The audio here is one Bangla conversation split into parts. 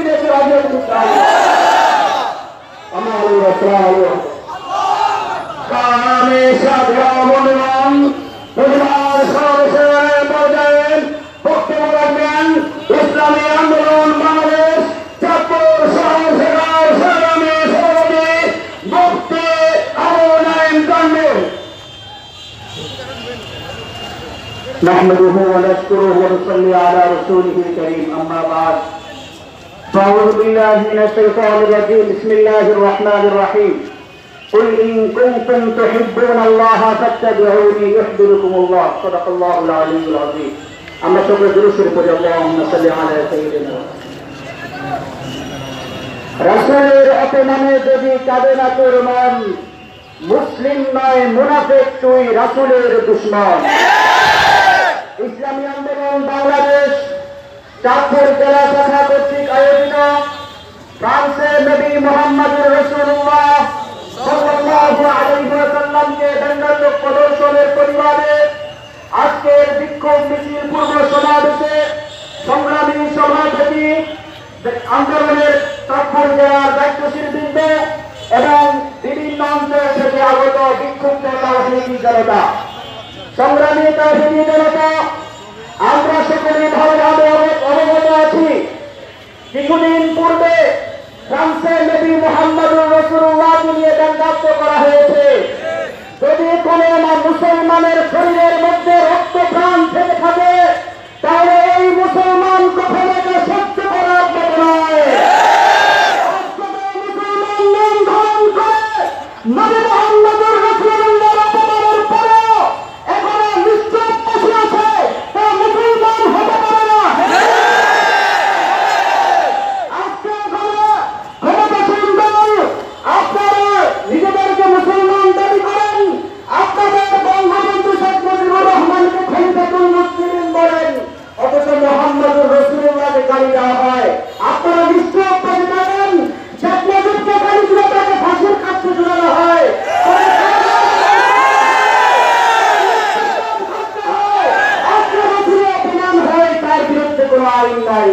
দিয়েছে রাজি আমার কানে সাধা মনোনয়ন পরিবার সদস্যের পর্যায়ে বক্তব্য রাখবেন ইসলামী আন্দোলন বাংলাদেশ চাঁদপুর শহর জেলার সংগ্রামী সভাপতি মুফতি আবু নাঈম কান্ডু। نحمده ونشكره ونصلي على رسوله الكريم أما بعد فأعوذ بالله من الشيطان الرجيم بسم الله الرحمن الرحيم قل إن كنتم تحبون الله فاتبعوني يحببكم الله صدق الله العلي العظيم أما شكر درود شريف اللهم صل على سيدنا রাসূলের অপমানে যদি কাঁদে না তোর মন মুসলিম নয় মুনাফিক তুই রাসূলের দুশমন। ইসলামী আন্দোলন বাংলাদেশ চাঁদপুর জেলা শাখা কর্তৃক আয়োজিত ফ্রান্সে নবী মুহাম্মদুর রাসূলুল্লাহ সাল্লাল্লাহু আলাইহি ওয়াসাল্লামকে দণ্ডাত্মক প্রদর্শনের প্রতিবাদে আজকের বিক্ষোভ মিছিল পূর্ব সমাবেশে সংগ্রামী সভাপতি আন্দোলনের চাঁদপুর জেলার দায়িত্বশীল বৃন্দ এবং বিভিন্ন অঞ্চল থেকে আগত বিক্ষুব্ধ তাওহীদি জনতা, সংগ্রামী তাওহীদি জনতা, আমরা সকলে ভালোভাবে অবগত আছি কিছুদিন পূর্বে ফ্রান্সে নবী মুহাম্মদুর রাসূলুল্লাহকে নিয়ে দণ্ডাত্ম করা হয়েছে। যদি কোনো মুসলমানের শরীরের মধ্যে রক্ত প্রাণ থেকে থাকে তাহলে এই মুসলমান কখনো সহ্য করার মতো নয়। মুসলমান নাম ধারণ করে নবী মুহাম্মদুর রাসূলুল্লাহর অপমানের পরেও এখনো নিশ্চুপ বসে আছে, তা মুসলমান হতে পারে না। আজকে ক্ষমতাসীন দল আপনারা নিজেদেরকে মুসলমান দাবি করেন, আপনাদের বঙ্গবন্ধু শেখ মুজিবুর রহমানকে খলিফাতুল মুসলিমিন বলেন, অথচ মুহাম্মদুর রাসূলুল্লাহকে গালি দেওয়া হয়। আপনারা নিশ্চয় জানেন শেখ মুজিবকে গালি দিলে তাকে ফাঁসির কাছে ঝুলানো হয়। অপমান হয়, তার বিরুদ্ধে কোনো আইন নাই।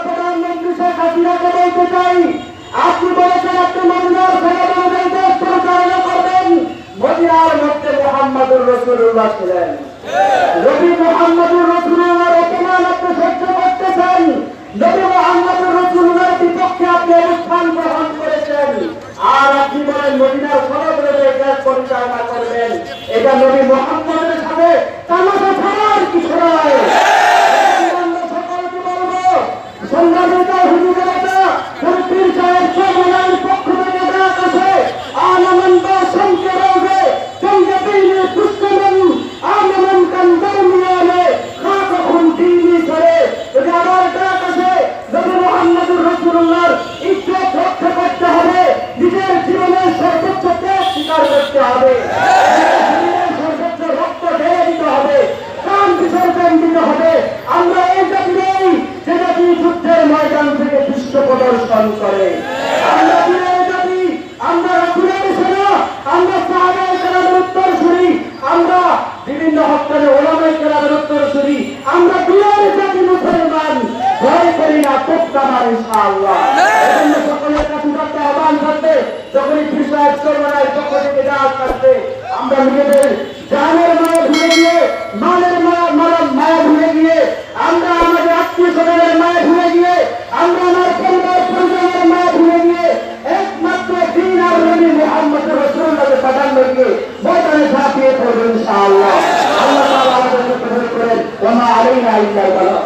প্রধানমন্ত্রী শেখ হাসিনাকে বলতে চাই, আপনি বলেছেন আপনি মদিনার সনদ অনুযায়ী দেশ পরিচালনা করবেন। মদিনার মধ্যে মুহাম্মদুর রাসূলুল্লাহ ছিলেন। নবী মুহাম্মদুর রাসূলুল্লাহর অপমান আপনি সহ্য করতেছেন, নবী মুহাম্মদুর রাসূলুল্লাহর বিপক্ষে আপনি অবস্থান গ্রহণ করেছেন, আর আপনি বলেন মদিনার সনদ অনুযায়ী দেশ পরিচালনা করবেন। এটা নবী মুহাম্মদের সাথে তামাশা ছাড়ার কিছু নয়। সকলকে বলবো, সংগ্রামী তাওহীদি জনতা, পীর সাহেব সর্বনামের পক্ষ থেকে দেওয়া আছে আনন্দ সংকেরবে সঙ্গে দিনে দুষ্কর্ম আনন্দ কান্দর মিয়ালে খাকখন দিনে করে যদি আমার ডাক আছে নবী মুহাম্মদুর রাসূলুল্লাহর ইজ্জত রক্ষা করতে হবে, নিজের জীবনের সর্বোচ্চ ত্যাগ স্বীকার করতে হবে, সর্বোচ্চ রক্ত ঢেলে দিতে হবে, প্রাণ বিসর্জন দিতে হবে। আমরা এই জাতি নেই যে জাতি যুদ্ধের ময়দান থেকে দৃশ্য প্রদর্শন করে। আমরা বিনয় জাতি, আমরা রাসূলের সেনা, আমরা সাহাবায়ে কেরামের উত্তরসূরি, আমরা বিভিন্ন হত্যার ওলামায়ে কেরামের উত্তরসূরি, আমরা বিনয় জাতি মুসলমান, ভয় করি না, তোপটা মারি ইনশাআল্লাহ। এজন্য সকলের কাছে একটা আহ্বান করতে, যখনই পীর সাহেব সর্বনামের পক্ষ থেকে ডাক আসবে, আমরা নিজেদের জানের মায়া ভুলে গিয়ে, মালের মায়া ভুলে গিয়ে, আমরা আমাদের আত্মীয় স্বজনের মায়া ভুলে গিয়ে, আমরা আমার পরিবার পরিজনের মায়া ভুলে গিয়ে একমাত্র দ্বীন আর নবী মুহাম্মদুর রাসূলুল্লাহকে প্রাধান্য দিয়ে ময়দানে ঝাঁপিয়ে পড়বেন ইনশাআল্লাহ। আল্লাহ তাআলা আমাদেরকে কবুল করেন। ওয়া মা আলাইনা ইল্লাল বালাগ।